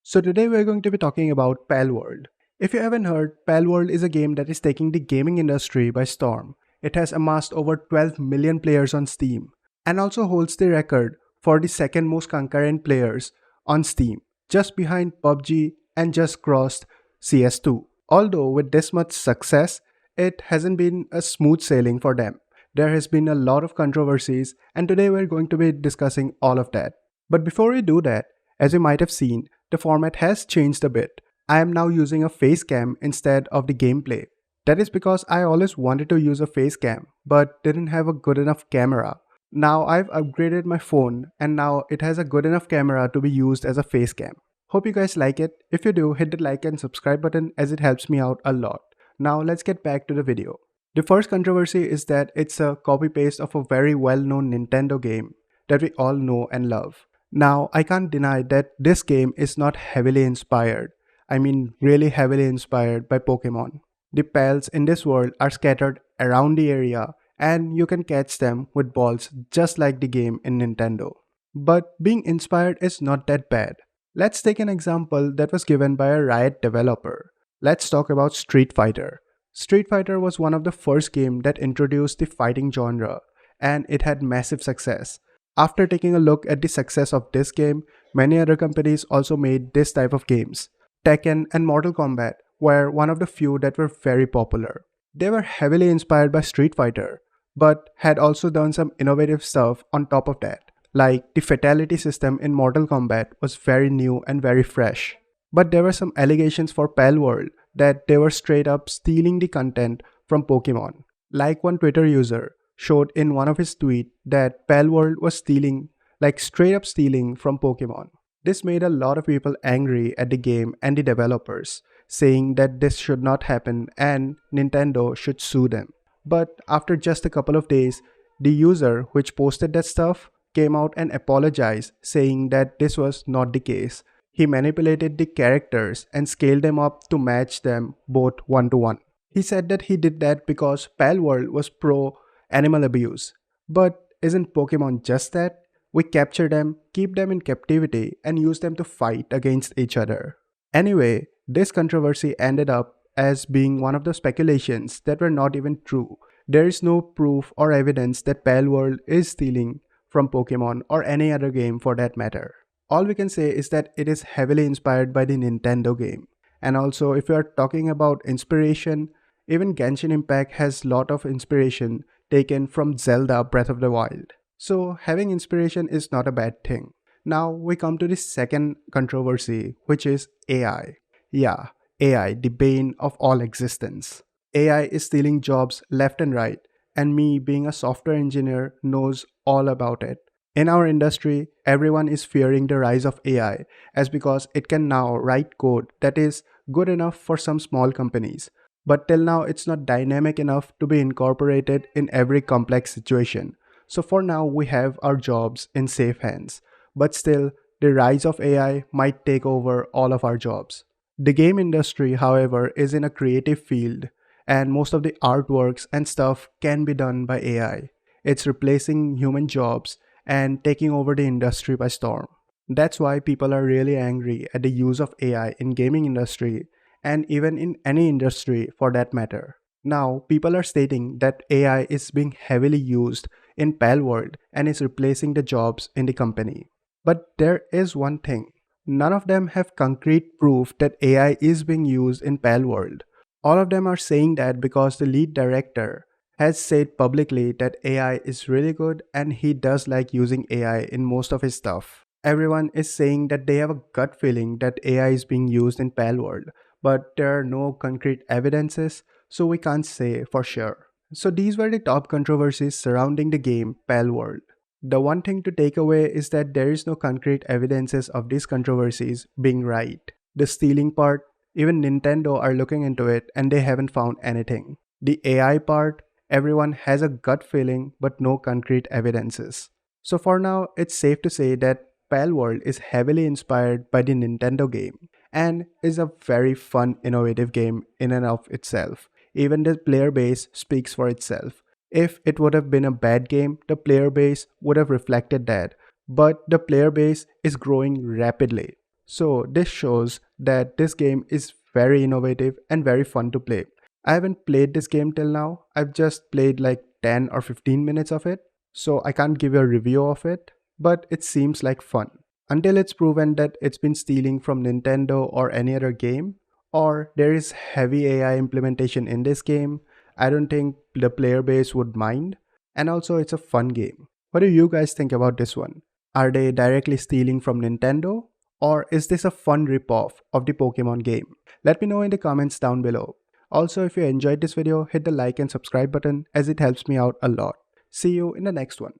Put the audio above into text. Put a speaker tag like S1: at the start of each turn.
S1: So today we're going to be talking about Palworld. If you haven't heard, Palworld is a game that is taking the gaming industry by storm. It has amassed over 12 million players on Steam and also holds the record for the second most concurrent players on Steam, just behind PUBG and just crossed CS2. Although with this much success, it hasn't been a smooth sailing for them. There has been a lot of controversies and today we're going to be discussing all of that. But before we do that, as you might have seen, the format has changed a bit. I am now using a face cam instead of the gameplay. That is because I always wanted to use a face cam but didn't have a good enough camera. Now I've upgraded my phone and now it has a good enough camera to be used as a face cam. Hope you guys like it. If you do, hit the like and subscribe button as it helps me out a lot. Now let's get back to the video. The first controversy is that it's a copy paste of a very well known Nintendo game that we all know and love. Now, I can't deny that this game is not heavily inspired. I mean really heavily inspired by Pokemon. The pals in this world are scattered around the area and you can catch them with balls just like the game in Nintendo. But being inspired is not that bad. Let's take an example that was given by a Riot developer. Let's talk about Street Fighter. Street Fighter was one of the first games that introduced the fighting genre and it had massive success. After taking a look at the success of this game, many other companies also made this type of games. Tekken and Mortal Kombat were one of the few that were very popular. They were heavily inspired by Street Fighter, but had also done some innovative stuff on top of that. Like the fatality system in Mortal Kombat was very new and very fresh. But there were some allegations for Palworld that they were straight up stealing the content from Pokemon. Like one Twitter user showed in one of his tweets that Palworld was stealing, like straight up stealing from Pokemon. This made a lot of people angry at the game and the developers, saying that this should not happen and Nintendo should sue them. But after just a couple of days, the user which posted that stuff came out and apologized, saying that this was not the case. He manipulated the characters and scaled them up to match them both one-to-one. He said that he did that because Palworld was pro animal abuse. But isn't Pokemon just that? We capture them, keep them in captivity, and use them to fight against each other. Anyway, this controversy ended up as being one of the speculations that were not even true. There is no proof or evidence that Palworld is stealing from Pokemon or any other game for that matter. All we can say is that it is heavily inspired by the Nintendo game. And also, if you are talking about inspiration, even Genshin Impact has lot of inspiration taken from Zelda Breath of the Wild. So having inspiration is not a bad thing. Now we come to the second controversy, which is AI. Yeah, AI, the bane of all existence. AI is stealing jobs left and right, and me being a software engineer knows all about it. In our industry, everyone is fearing the rise of AI as because it can now write code that is good enough for some small companies. But till now, it's not dynamic enough to be incorporated in every complex situation. So for now, we have our jobs in safe hands. But still, the rise of AI might take over all of our jobs. The game industry, however, is in a creative field, and most of the artworks and stuff can be done by AI. It's replacing human jobs and taking over the industry by storm. That's why people are really angry at the use of AI in gaming industry and even in any industry for that matter. Now, people are stating that AI is being heavily used in Palworld and is replacing the jobs in the company. But there is one thing. None of them have concrete proof that AI is being used in Palworld. All of them are saying that because the lead director has said publicly that AI is really good and he does like using AI in most of his stuff. Everyone is saying that they have a gut feeling that AI is being used in Palworld, but there are no concrete evidences, so we can't say for sure. So these were the top controversies surrounding the game Palworld. The one thing to take away is that there is no concrete evidences of these controversies being right. The stealing part, even Nintendo are looking into it and they haven't found anything. The AI part, everyone has a gut feeling but no concrete evidences. So for now, it's safe to say that Palworld is heavily inspired by the Nintendo game and is a very fun, innovative game in and of itself. Even the player base speaks for itself. If it would have been a bad game, the player base would have reflected that. But the player base is growing rapidly. So this shows that this game is very innovative and very fun to play. I haven't played this game till now. I've just played like 10 or 15 minutes of it. So I can't give you a review of it, but it seems like fun. Until it's proven that it's been stealing from Nintendo or any other game, or there is heavy AI implementation in this game, I don't think the player base would mind. And also it's a fun game. What do you guys think about this one? Are they directly stealing from Nintendo? Or is this a fun ripoff of the Pokemon game? Let me know in the comments down below. Also, if you enjoyed this video, hit the like and subscribe button as it helps me out a lot. See you in the next one.